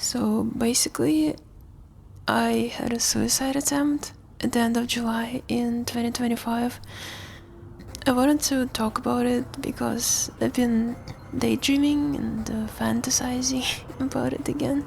So basically, I had a suicide attempt at the end of July in 2025. I wanted to talk about it because I've been daydreaming and fantasizing about it again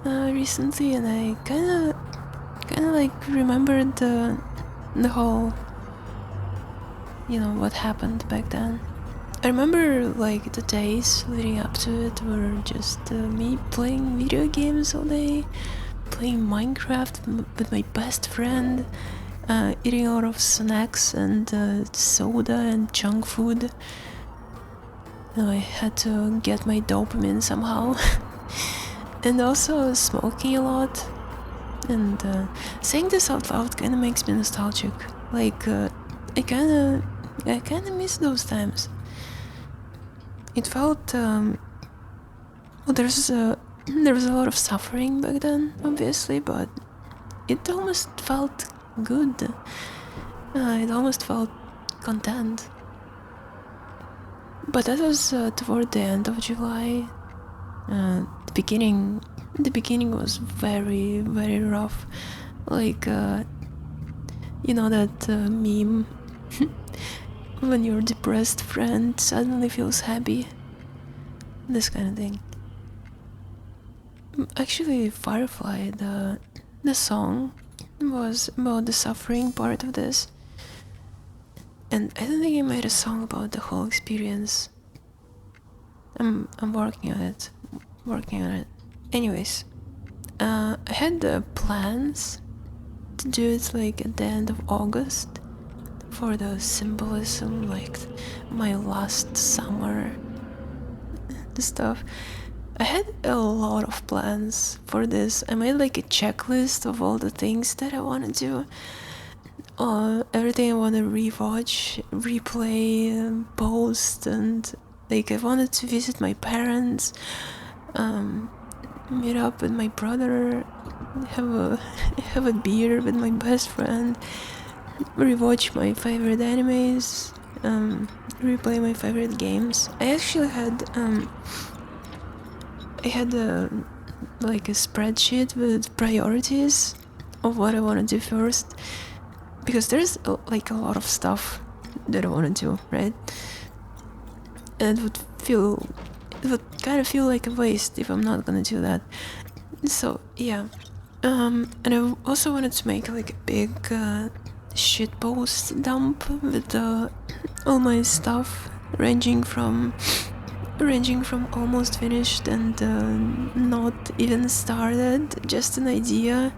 recently, and I kind of like remembered the whole, what happened back then. I remember like the days leading up to it were just me playing video games all day, playing Minecraft with my best friend, eating a lot of snacks and soda and junk food. I had to get my dopamine somehow. And also smoking a lot. And saying this out loud kind of makes me nostalgic. Like, I kind of miss those times. It felt, well, there was a lot of suffering back then, obviously, but it almost felt good. It almost felt content. But that was toward the end of July. The beginning was very, very rough. Like, you know that meme when your depressed friend suddenly feels happy, this kind of thing. Actually, Firefly, the song was about the suffering part of this, and I don't think I made a song about the whole experience. I'm working on it. Anyways, I had plans to do it like at the end of August for the symbolism, like my last summer stuff. I had a lot of plans for this. I made like a checklist of all the things that I want to do. Everything I want to rewatch, replay, post, and like I wanted to visit my parents, meet up with my brother, have a beer with my best friend, rewatch my favorite animes, replay my favorite games. I actually had like a spreadsheet with priorities of what I want to do first, because there's like a lot of stuff that I want to do, right? And it would kind of feel like a waste if I'm not gonna do that. So yeah, and I also wanted to make like a big shitpost dump with all my stuff, ranging from almost finished and not even started, just an idea,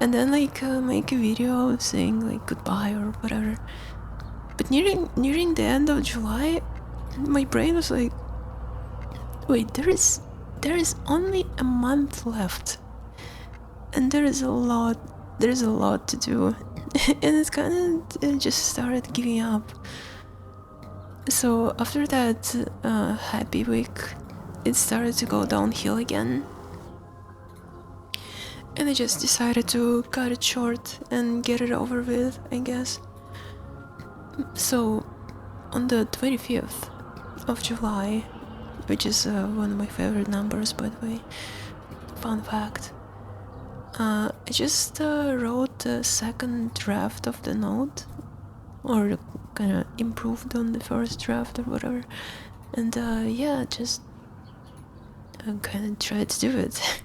and then like make a video saying like goodbye or whatever. But nearing the end of July, my brain was like, wait, there is only a month left, and there's a lot to do. And it's kind of just started giving up. So after that happy week, it started to go downhill again, and I just decided to cut it short and get it over with, I guess. So on the 25th of July, which is one of my favorite numbers, by the way, fun fact, I just wrote the second draft of the note, or kind of improved on the first draft or whatever, and yeah, just kind of tried to do it.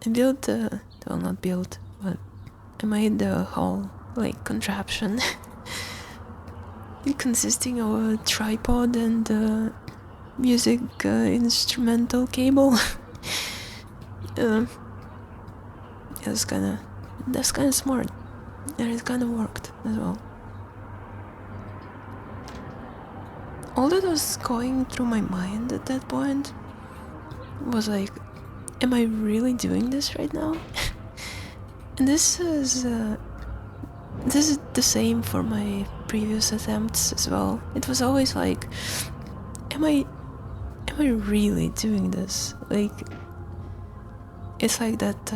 I built well, not built, but I made the whole like contraption consisting of a tripod and music instrumental cable. That's kind of smart, and it kind of worked as well. All that was going through my mind at that point was like, am I really doing this right now? And this is the same for my previous attempts as well. It was always like, am I really doing this? Like, it's like that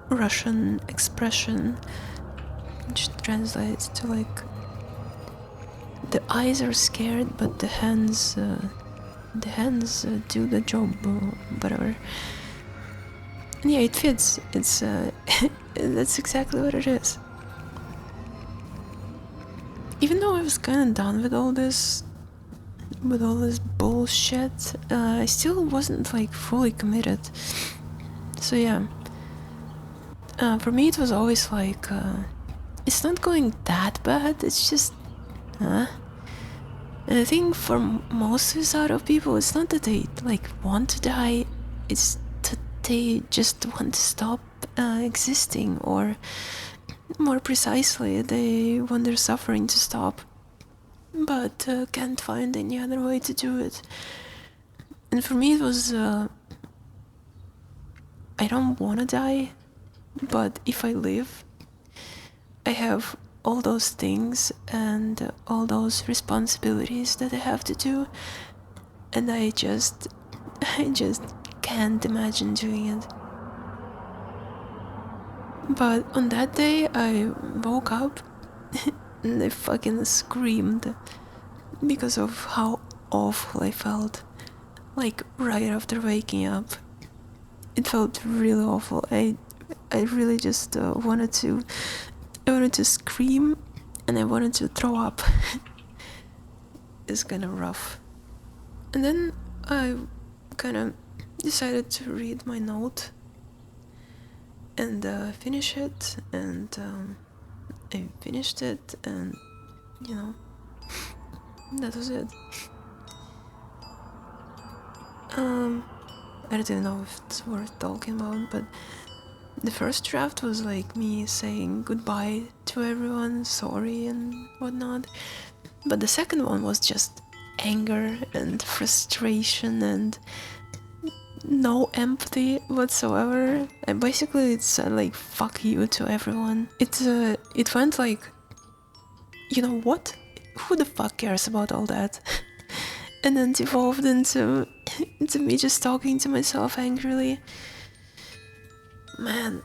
Russian expression which translates to like, the eyes are scared but the hands the hands do the job, whatever. And yeah, it fits. It's that's exactly what it is. Even though I was kind of done with all this bullshit, I still wasn't like fully committed. So yeah, for me it was always like, it's not going that bad, it's just, and I think for most suicidal people, it's not that they like want to die, it's that they just want to stop existing, or more precisely, they want their suffering to stop, but can't find any other way to do it. And for me it was, I don't want to die, but if I live, I have all those things and all those responsibilities that I have to do, and I just can't imagine doing it. But on that day I woke up and I fucking screamed because of how awful I felt. Like right after waking up, it felt really awful. I really just wanted to scream, and I wanted to throw up. It's kind of rough. And then I kind of decided to read my note and finish it, and I finished it, and you know, that was it. I don't even know if it's worth talking about, but the first draft was like me saying goodbye to everyone, sorry and whatnot. But the second one was just anger and frustration and no empathy whatsoever. And basically it said like fuck you to everyone. It went like, you know what? Who the fuck cares about all that? And then devolved into me just talking to myself angrily. Man,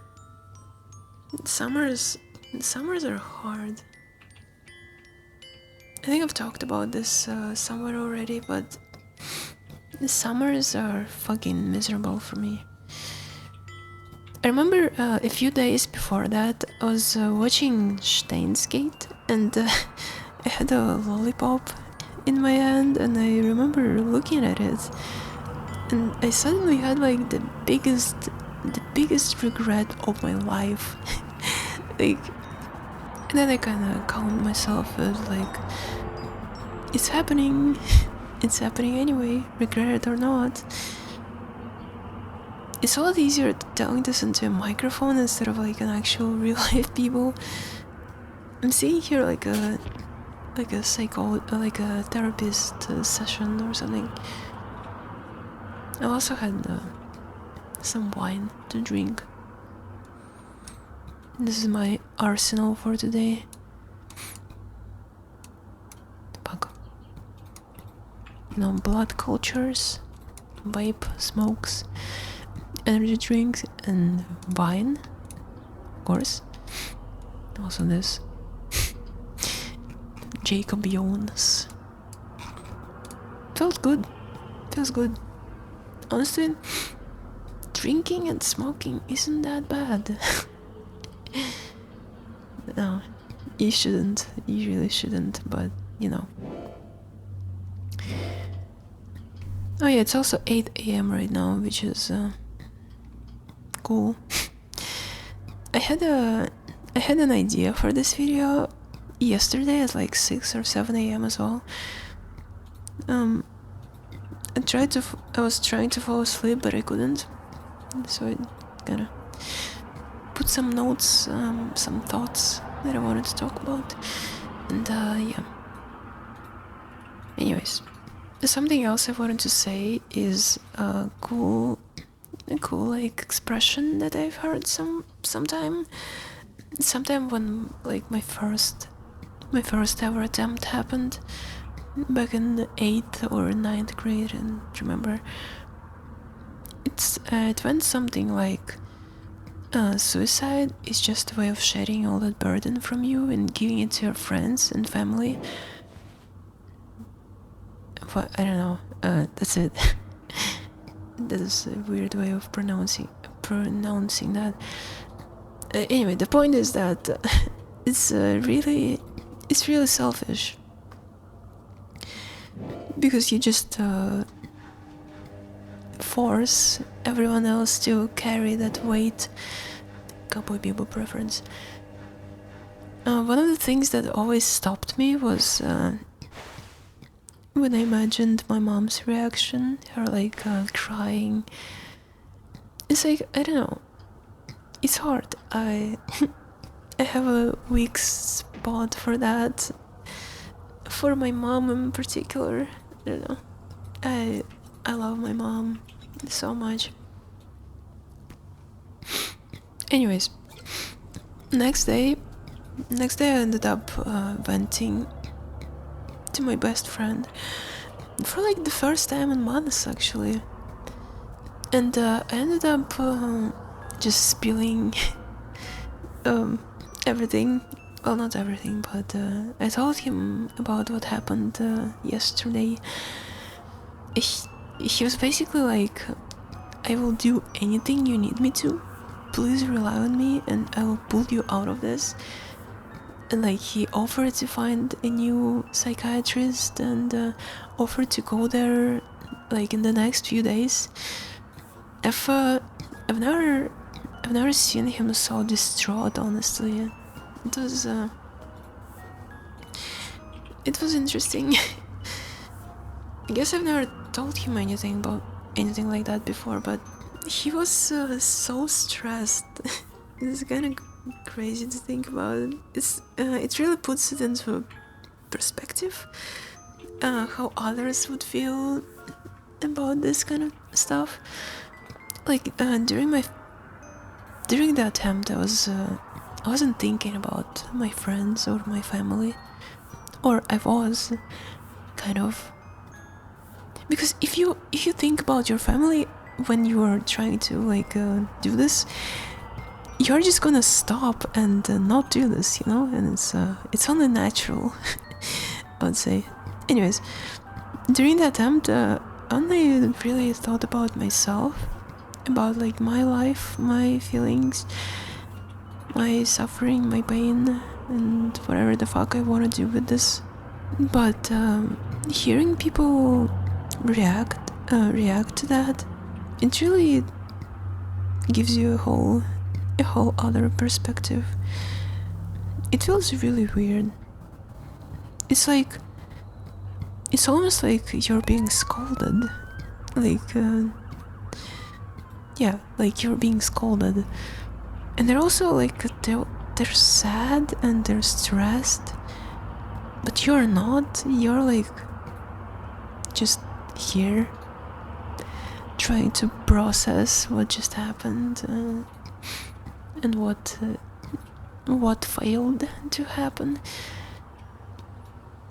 summers are hard. I think I've talked about this somewhere already, but the summers are fucking miserable for me. I remember a few days before that, I was watching Steins Gate, and I had a lollipop in my hand, and I remember looking at it, and I suddenly had like the biggest regret of my life. Like, and then I kind of calmed myself as like, it's happening anyway, regret it or not. It's a lot easier telling this into a microphone instead of like an actual real life people. I'm seeing here like a therapist session or something. I also had some wine to drink. This is my arsenal for today. Tobacco. You know, blood cultures, vape, smokes, energy drinks, and wine, of course. Also this. Jacob Jonas. Feels good. Honestly, drinking and smoking isn't that bad. No, you shouldn't. You really shouldn't, but you know. Oh yeah, it's also 8 a.m. right now, which is cool. I had an idea for this video yesterday at like 6 or 7 a.m. as well. I was trying to fall asleep, but I couldn't, so I kinda put some notes, some thoughts that I wanted to talk about, and yeah. Anyways, something else I wanted to say is a cool like expression that I've heard sometime when like my first ever attempt happened back in the 8th or 9th grade, and remember it went something like, suicide is just a way of shedding all that burden from you and giving it to your friends and family. But I don't know, That's it. That is a weird way of pronouncing that. Anyway, the point is that it's really selfish, because you just force everyone else to carry that weight. Cowboy Bebop preference. One of the things that always stopped me was when I imagined my mom's reaction, her like crying. It's like, I don't know, it's hard. I have a weak spot for that, for my mom in particular. I don't know, I love my mom so much. Anyways, next day I ended up venting to my best friend for like the first time in months, actually. And I ended up just spilling everything. Well, not everything, but I told him about what happened yesterday. He was basically like, I will do anything you need me to. Please rely on me and I will pull you out of this. And like, he offered to find a new psychiatrist and offered to go there like in the next few days. I've never seen him so distraught, honestly. It was interesting. I guess I've never told him anything about anything like that before, but he was so stressed. It's kind of crazy to think about. It really puts it into perspective, how others would feel about this kind of stuff. Like during the attempt, I wasn't thinking about my friends or my family, or I was kind of, because if you think about your family when you are trying to like do this, you're just gonna stop and not do this, you know, and it's only natural. I would say. Anyways, during the attempt, I only really thought about myself, about like my life, my feelings, my suffering, my pain, and whatever the fuck I want to do with this. But hearing people react to that, it really gives you a whole other perspective. It feels really weird. It's almost like you're being scolded. Like yeah, like you're being scolded. And they're also like, they're sad and they're stressed, but you're not. You're like just here trying to process what just happened and what failed to happen.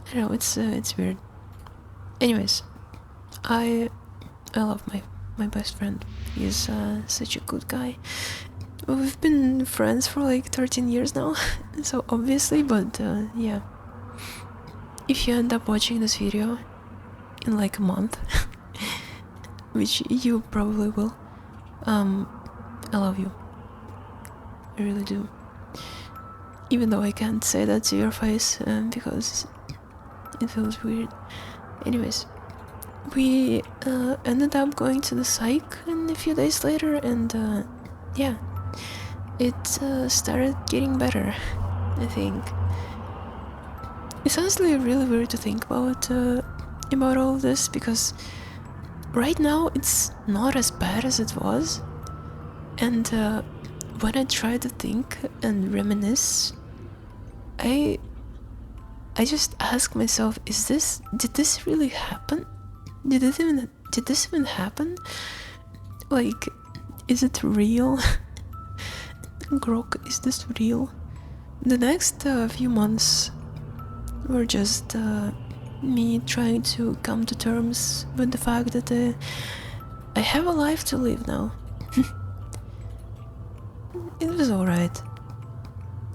I don't know, it's weird. Anyways, I love my best friend. He's such a good guy. We've been friends for like 13 years now, so obviously, but yeah. If you end up watching this video in like a month, which you probably will, I love you. I really do. Even though I can't say that to your face because it feels weird. Anyways, we ended up going to the psych a few days later, and yeah, it started getting better, I think. It's honestly really weird to think about all of this, because right now it's not as bad as it was, and when I try to think and reminisce, I just ask myself, did this really happen? Did this even happen? Like, is it real? Grok, is this real? The next few months were just me trying to come to terms with the fact that I have a life to live now. It was alright.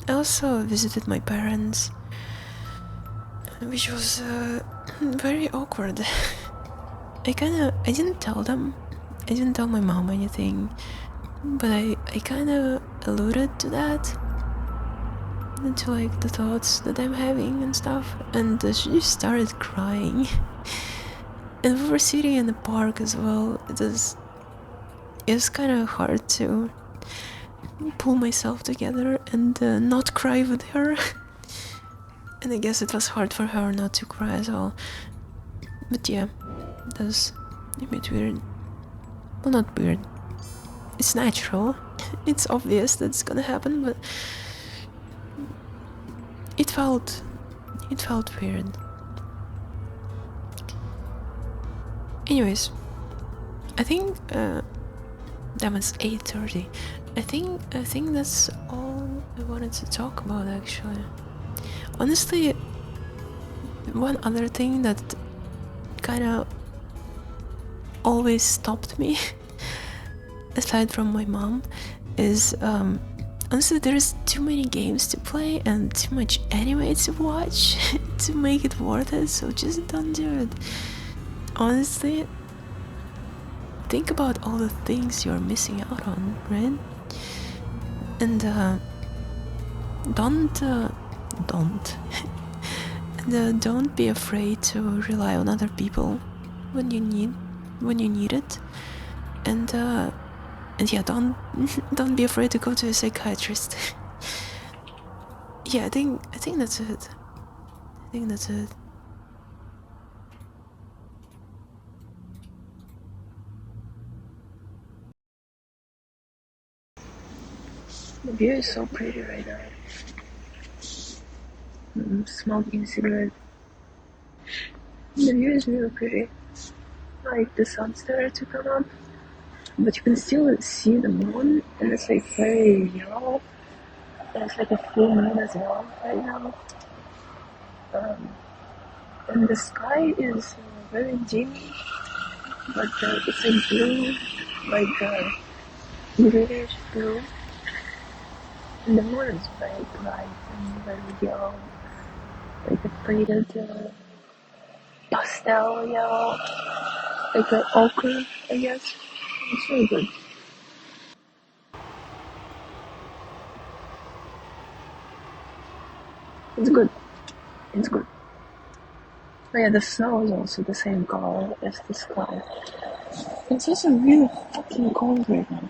I also visited my parents, which was very awkward. I didn't tell them. I didn't tell my mom anything, but I kind of alluded to that, to like the thoughts that I'm having and stuff, and she just started crying. And we were sitting in the park as well. It's kind of hard to pull myself together and not cry with her. And I guess it was hard for her not to cry as well. But yeah, that's a bit weird. Well, not weird. It's natural. It's obvious that's gonna happen, but it felt weird. Anyways, I think that was 8:30. I think that's all I wanted to talk about actually. Honestly, one other thing that kind of always stopped me, aside from my mom, is honestly there's too many games to play and too much anime to watch to make it worth it, so just don't do it. Honestly, think about all the things you're missing out on, right? And don't and don't be afraid to rely on other people when you need it. And yeah, don't be afraid to go to a psychiatrist. Yeah, I think that's it. I think that's it. The view is so pretty right now. Smoking a cigarette. The view is really pretty. Like the sun started to come up, but you can still see the moon, and it's like very yellow. There's like a full moon as well right now. And the sky is very dim, but it's like blue, like greenish blue. And the moon is very bright and very yellow, like a faded pastel yellow, like an ochre, I guess. It's really good. It's good. It's good. But yeah, the snow is also the same color as the sky. It's also really fucking cold right now.